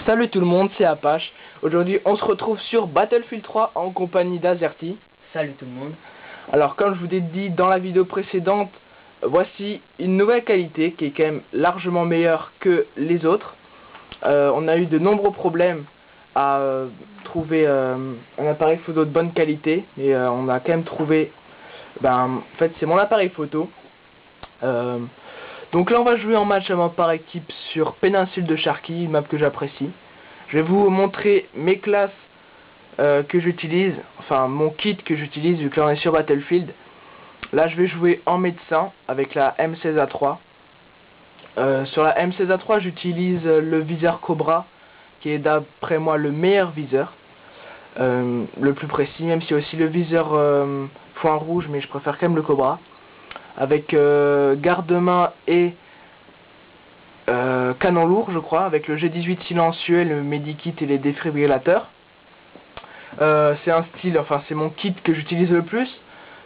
Salut tout le monde, c'est Apache. Aujourd'hui, on se retrouve sur Battlefield 3 en compagnie d'Azerty. Salut tout le monde. Alors, comme je vous ai dit dans la vidéo précédente, voici une nouvelle qualité qui est quand même largement meilleure que les autres. On a eu de nombreux problèmes à trouver un appareil photo de bonne qualité, mais on a quand même trouvé. En fait, c'est mon appareil photo. Donc là on va jouer en match par équipe sur Péninsule de Charky, une map que j'apprécie. Je vais vous montrer mes classes que j'utilise, enfin mon kit que j'utilise vu que là on est sur Battlefield. Là je vais jouer en médecin avec la M16A3. Sur la M16A3 j'utilise le viseur Cobra qui est d'après moi le meilleur viseur, le plus précis, même si aussi le viseur Foin Rouge, mais je préfère quand même le Cobra. Avec garde-main et canon lourd je crois, avec le G18 silencieux, le medikit et les défibrillateurs. C'est un style, enfin c'est mon kit que j'utilise le plus,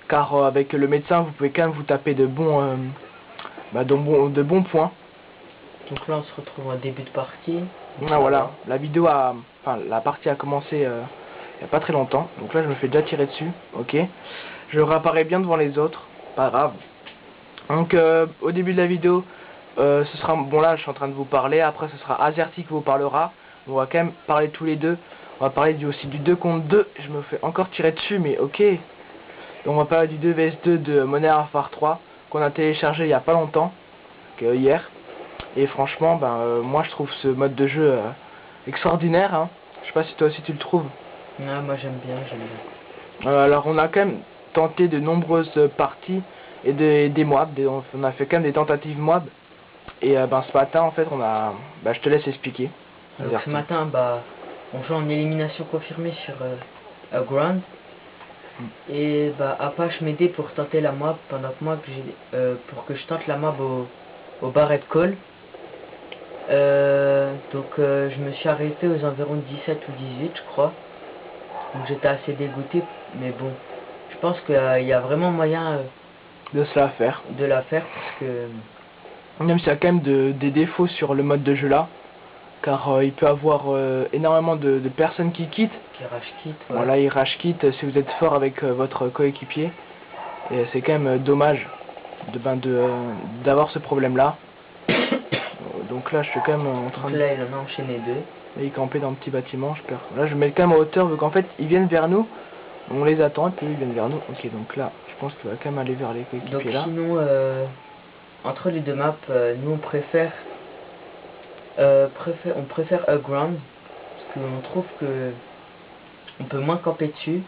car avec le médecin vous pouvez quand même vous taper de bons points. Donc là on se retrouve en début de partie. Ah, voilà, la partie a commencé il n'y a pas très longtemps, donc là je me fais déjà tirer dessus, ok. Je réapparais bien devant les autres, pas grave. Donc au début de la vidéo, ce sera, bon là je suis en train de vous parler, après ce sera Azerty qui vous parlera. On va quand même parler tous les deux, on va parler aussi du 2 contre 2, je me fais encore tirer dessus mais ok. Donc on va parler du 2 vs 2 de Modern Warfare 3, qu'on a téléchargé il n'y a pas longtemps, hier. Et franchement, moi je trouve ce mode de jeu extraordinaire, hein. Je sais pas si toi aussi tu le trouves. Ah, moi j'aime bien. Alors on a quand même tenté de nombreuses parties et des moabs, on a fait quand même des tentatives moab. Et ce matin en fait on a, je te laisse expliquer. Donc ce matin on joue en élimination confirmée sur Ground. Et Apache m'aidait pour tenter la mob pendant que moi pour que je tente la mob au Barret Call. Je me suis arrêté aux environs de 17 ou 18 je crois. Donc j'étais assez dégoûté, mais bon, je pense qu'il y a vraiment moyen de se la faire. Parce que même s'il y a quand même des défauts sur le mode de jeu là, car il peut avoir énormément de personnes qui quittent. Qui rage quittent. Ouais. Voilà, ils rage quittent si vous êtes fort avec votre coéquipier. Et c'est quand même dommage d'avoir ce problème là. Donc là je suis quand même en train de... Là il en a enchaîné deux. Et ils campaient dans un petit bâtiment, je perds. Là je mets quand même en hauteur vu qu'en fait ils viennent vers nous. On les attend et puis ils viennent vers nous. Ok, donc là je pense qu'il va quand même aller vers les coéquipiers là. Sinon entre les deux maps, nous on préfère Ground parce qu'on trouve que on peut moins camper dessus.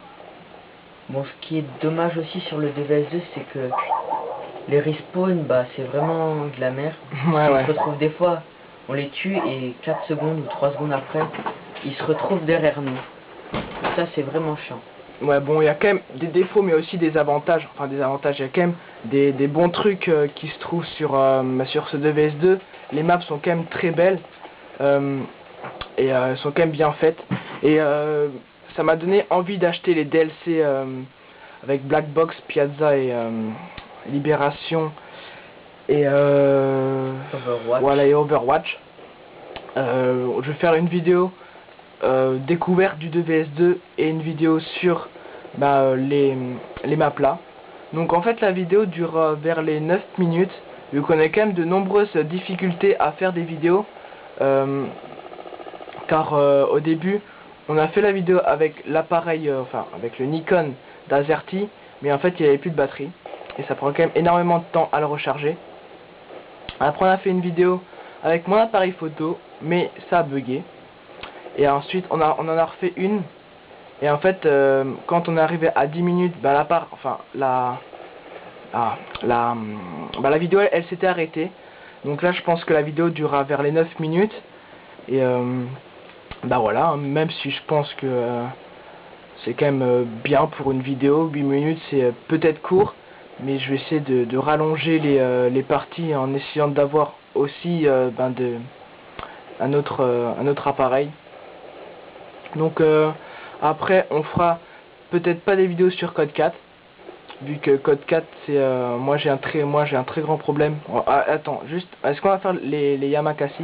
Bon, ce qui est dommage aussi sur le 2 vs 2, c'est que les respawns, c'est vraiment de la merde. On se retrouve des fois, on les tue et 4 secondes ou 3 secondes après, ils se retrouvent derrière nous. Et ça c'est vraiment chiant. Ouais, bon, il y a quand même des défauts mais aussi des avantages. Enfin des avantages, il y a quand même des bons trucs qui se trouvent sur ce 2 vs 2. Les maps sont quand même très belles et sont quand même bien faites. Et ça m'a donné envie d'acheter les DLC avec Black Box, Piazza et Libération et Overwatch. Voilà, et Overwatch. Je vais faire une vidéo découverte du 2 vs 2 et une vidéo sur les maps là. Donc en fait la vidéo dure vers les 9 minutes vu qu'on a quand même de nombreuses difficultés à faire des vidéos car au début on a fait la vidéo avec l'appareil, avec le Nikon d'Azerty, mais en fait il n'y avait plus de batterie et ça prend quand même énormément de temps à le recharger. Après on a fait une vidéo avec mon appareil photo mais ça a bugué. Et ensuite on en a refait une. Et en fait quand on est arrivé à 10 minutes, la vidéo elle s'était arrêtée. Donc là je pense que la vidéo durera vers les 9 minutes. Et voilà, même si je pense que c'est quand même bien pour une vidéo, 8 minutes c'est peut-être court. Mais je vais essayer de rallonger les parties en essayant d'avoir aussi un autre appareil. Donc après on fera peut-être pas des vidéos sur Code 4 vu que Code 4 c'est moi j'ai un très grand problème. Attends, juste est-ce qu'on va faire les Yamakasi?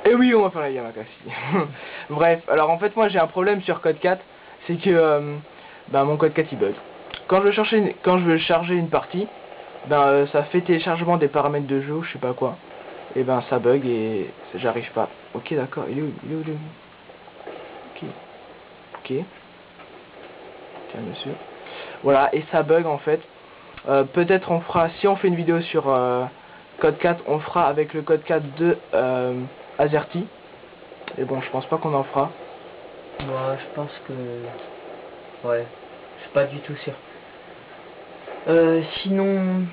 Et oui, on va faire la Yamakasi. Bref, alors en fait moi j'ai un problème sur Code 4, c'est que mon Code 4 il bug. Quand je veux charger une partie, ça fait téléchargement des paramètres de jeu, je sais pas quoi. Et ça bug et j'arrive pas. Ok d'accord, il est où? Ok. Ok. Tiens monsieur. Voilà, et ça bug en fait. Peut-être on fera, si on fait une vidéo sur Code 4, on fera avec le Code 4 de Azerty. Et bon, je pense pas qu'on en fera. Moi, je pense que... Ouais, je suis pas du tout sûr. Sinon,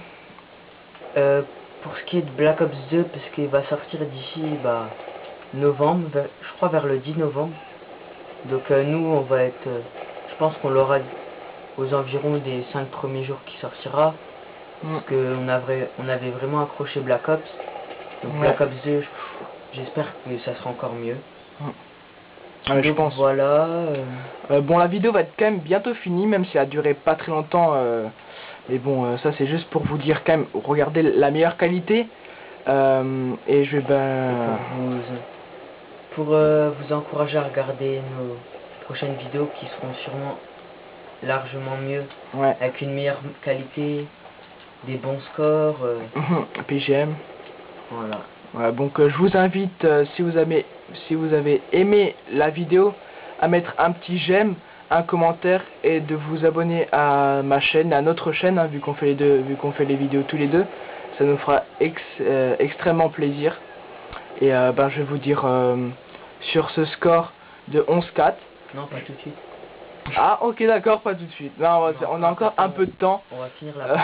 pour ce qui est de Black Ops 2, parce qu'il va sortir d'ici novembre, je crois vers le 10 novembre. Donc nous, on va être... je pense qu'on l'aura aux environs des 5 premiers jours qui sortira. Parce qu'on avait vraiment accroché Black Ops. Donc Black Ops 2, j'espère que ça sera encore mieux. Ouais, je pense. Voilà. Bon, la vidéo va être quand même bientôt finie, même si elle a duré pas très longtemps. Mais bon, ça c'est juste pour vous dire quand même, regardez la meilleure qualité. Et je vais pour vous encourager à regarder nos prochaines vidéos qui seront sûrement largement mieux, avec une meilleure qualité, des bons scores. PGM. Voilà. Voilà, donc je vous invite, si vous avez aimé la vidéo, à mettre un petit j'aime, un commentaire et de vous abonner à ma chaîne, à notre chaîne, hein, vu qu'on fait les vidéos tous les deux. Ça nous fera extrêmement plaisir. Et je vais vous dire sur ce score de 11-4. Non, pas tout de suite. Ah ok d'accord, pas tout de suite. Non, on a encore un peu de temps. On va finir la partie.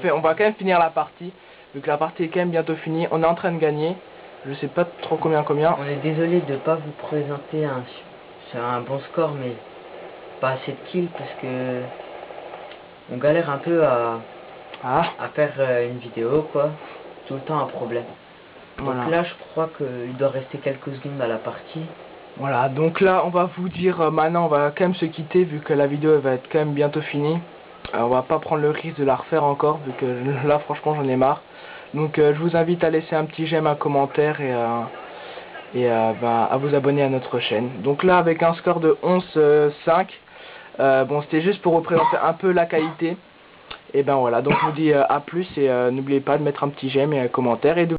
On va quand même finir la partie. Vu que la partie est quand même bientôt finie, on est en train de gagner. Je sais pas trop combien. On est désolé de pas vous présenter un bon score, mais pas assez de kills parce que on galère un peu à faire une vidéo quoi. Tout le temps un problème. Donc là je crois qu'il doit rester quelques secondes à la partie. Voilà, donc là on va vous dire maintenant on va quand même se quitter vu que la vidéo va être quand même bientôt finie. On va pas prendre le risque de la refaire encore vu que là franchement j'en ai marre. Donc je vous invite à laisser un petit j'aime, un commentaire et à vous abonner à notre chaîne. Donc là avec un score de 11-5, bon c'était juste pour représenter un peu la qualité. Et voilà, donc je vous dis à plus et n'oubliez pas de mettre un petit j'aime et un commentaire et de